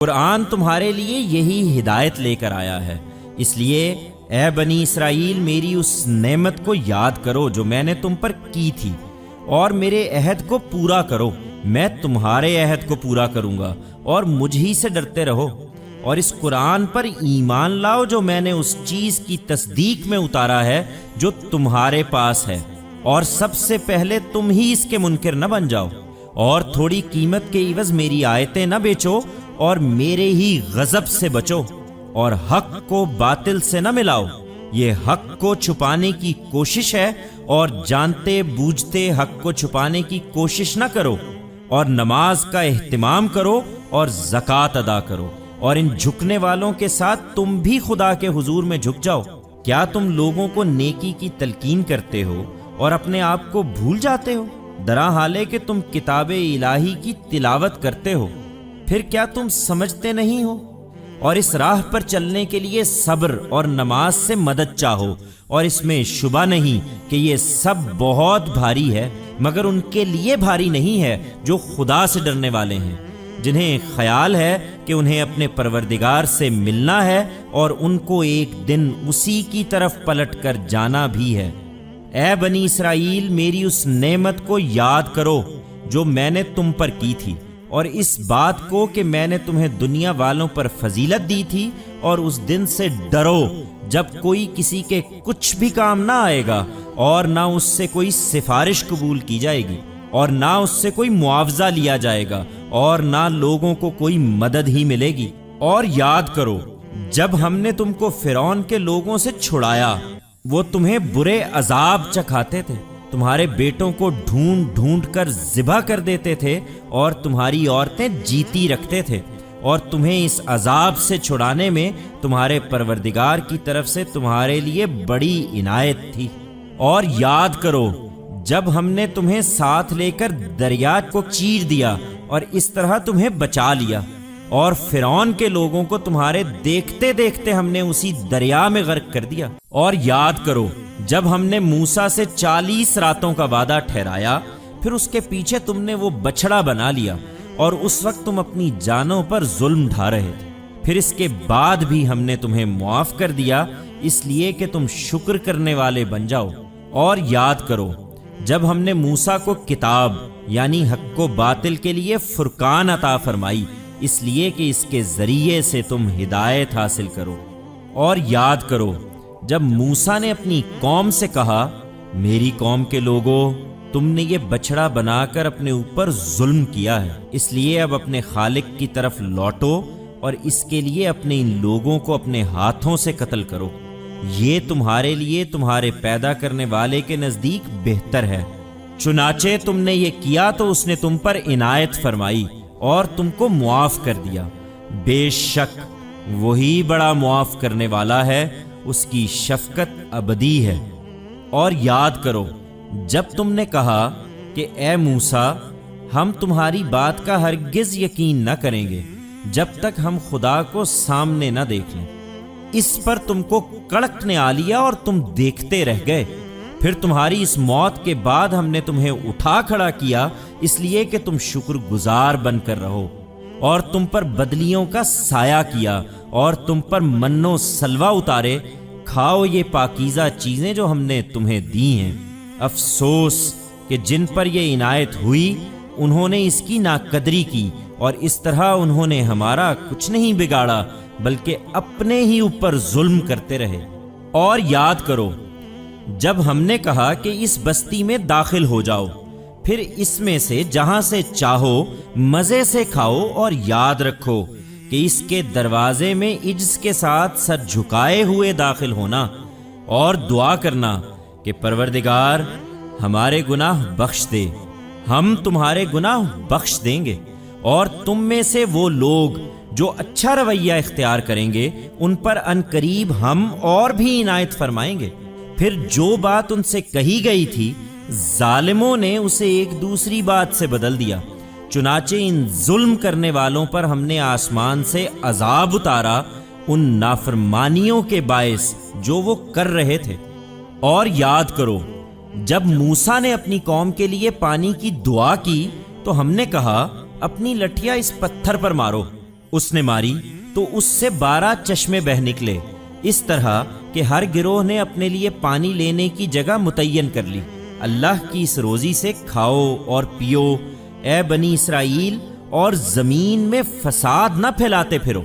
قرآن تمہارے لیے یہی ہدایت لے کر آیا ہے، اس لیے اے بنی اسرائیل میری اس نعمت کو یاد کرو جو میں نے تم پر کی تھی، اور میرے عہد کو پورا کرو، میں تمہارے عہد کو پورا کروں گا، اور مجھ ہی سے ڈرتے رہو، اور اس قرآن پر ایمان لاؤ جو میں نے اس چیز کی تصدیق میں اتارا ہے جو تمہارے پاس ہے، اور سب سے پہلے تم ہی اس کے منکر نہ بن جاؤ، اور تھوڑی قیمت کے عوض میری آیتیں نہ بیچو، اور میرے ہی غضب سے بچو، اور حق کو باطل سے نہ ملاؤ، یہ حق کو چھپانے کی کوشش ہے، اور جانتے بوجھتے حق کو چھپانے کی کوشش نہ کرو، اور نماز کا اہتمام کرو اور زکوٰۃ ادا کرو، اور ان جھکنے والوں کے ساتھ تم بھی خدا کے حضور میں جھک جاؤ۔ کیا تم لوگوں کو نیکی کی تلقین کرتے ہو اور اپنے آپ کو بھول جاتے ہو؟ درا حال ہے کہ تم کتاب الہی کی تلاوت کرتے ہو، پھر کیا تم سمجھتے نہیں ہو؟ اور اس راہ پر چلنے کے لیے صبر اور نماز سے مدد چاہو، اور اس میں شبہ نہیں کہ یہ سب بہت بھاری ہے، مگر ان کے لیے بھاری نہیں ہے جو خدا سے ڈرنے والے ہیں، جنہیں خیال ہے کہ انہیں اپنے پروردگار سے ملنا ہے اور ان کو ایک دن اسی کی طرف پلٹ کر جانا بھی ہے۔ اے بنی اسرائیل میری اس نعمت کو یاد کرو جو میں نے تم پر کی تھی، اور اس بات کو کہ میں نے تمہیں دنیا والوں پر فضیلت دی تھی، اور اس دن سے ڈرو جب کوئی کسی کے کچھ بھی کام نہ آئے گا، اور نہ اس سے کوئی سفارش قبول کی جائے گی، اور نہ اس سے کوئی معاوضہ لیا جائے گا، اور نہ لوگوں کو کوئی مدد ہی ملے گی۔ اور یاد کرو جب ہم نے تم کو فرعون کے لوگوں سے چھڑایا، وہ تمہیں برے عذاب چکھاتے تھے، تمہارے بیٹوں کو ڈھونڈ ڈھونڈ کر ذبح کر دیتے تھے، اور تمہاری عورتیں جیتی رکھتے تھے، اور تمہیں اس عذاب سے چھڑانے میں تمہارے پروردگار کی طرف سے تمہارے لیے بڑی عنایت تھی۔ اور یاد کرو جب ہم نے تمہیں ساتھ لے کر دریا کو چیر دیا اور اس طرح تمہیں بچا لیا، اور فرعون کے لوگوں کو تمہارے دیکھتے دیکھتے ہم نے اسی دریا میں غرق کر دیا۔ اور یاد کرو جب ہم نے موسیٰ سے 40 راتوں کا وعدہ ٹھہرایا، پھر اس کے پیچھے تم نے وہ بچڑا بنا لیا، اور اس وقت تم اپنی جانوں پر ظلم ڈھا رہے تھے، پھر اس کے بعد بھی ہم نے تمہیں معاف کر دیا، اس لیے کہ تم شکر کرنے والے بن جاؤ۔ اور یاد کرو جب ہم نے موسیٰ کو کتاب یعنی حق و باطل کے لیے فرقان عطا فرمائی، اس لیے کہ اس کے ذریعے سے تم ہدایت حاصل کرو۔ اور یاد کرو جب موسیٰ نے اپنی قوم سے کہا، میری قوم کے لوگوں، تم نے یہ بچڑا بنا کر اپنے اوپر ظلم کیا ہے، اس لیے اب اپنے خالق کی طرف لوٹو، اور اس کے لیے اپنے ان لوگوں کو اپنے ہاتھوں سے قتل کرو، یہ تمہارے لیے تمہارے پیدا کرنے والے کے نزدیک بہتر ہے۔ چنانچہ تم نے یہ کیا تو اس نے تم پر عنایت فرمائی اور تم کو معاف کر دیا، بے شک وہی بڑا معاف کرنے والا ہے، اس کی شفقت ابدی ہے۔ اور یاد کرو جب تم نے کہا کہ اے موسیٰ، ہم تمہاری بات کا ہرگز یقین نہ کریں گے جب تک ہم خدا کو سامنے نہ دیکھ لیں، اس پر تم کو کڑک نے آ لیا اور تم دیکھتے رہ گئے، پھر تمہاری اس موت کے بعد ہم نے تمہیں اٹھا کھڑا کیا، اس لیے کہ تم شکر گزار بن کر رہو، اور تم پر بدلیوں کا سایہ کیا، اور تم پر من و سلوہ اتارے، کھاؤ یہ پاکیزہ چیزیں جو ہم نے تمہیں دی ہیں۔ افسوس کہ جن پر یہ عنایت ہوئی انہوں نے اس کی ناقدری کی، اور اس طرح انہوں نے ہمارا کچھ نہیں بگاڑا بلکہ اپنے ہی اوپر ظلم کرتے رہے۔ اور یاد کرو جب ہم نے کہا کہ اس بستی میں داخل ہو جاؤ، پھر اس میں سے جہاں سے چاہو مزے سے کھاؤ، اور یاد رکھو کہ اس کے دروازے میں عجز کے ساتھ سر جھکائے ہوئے داخل ہونا، اور دعا کرنا کہ پروردگار ہمارے گناہ بخش دے، ہم تمہارے گناہ بخش دیں گے، اور تم میں سے وہ لوگ جو اچھا رویہ اختیار کریں گے ان پر عنقریب ہم اور بھی عنایت فرمائیں گے۔ پھر جو بات ان سے کہی گئی تھی ظالموں نے اسے ایک دوسری بات سے بدل دیا، چنانچہ ان ظلم کرنے والوں پر ہم نے آسمان سے عذاب اتارا ان نافرمانیوں کے باعث جو وہ کر رہے تھے۔ اور یاد کرو جب موسیٰ نے اپنی قوم کے لیے پانی کی دعا کی تو ہم نے کہا، اپنی لٹھیا اس پتھر پر مارو، اس نے ماری تو اس سے 12 چشمے بہ نکلے، اس طرح کہ ہر گروہ نے اپنے لیے پانی لینے کی جگہ متعین کر لی۔ اللہ کی اس روزی سے کھاؤ اور پیو اے بنی اسرائیل، اور زمین میں فساد نہ پھیلاتے پھرو۔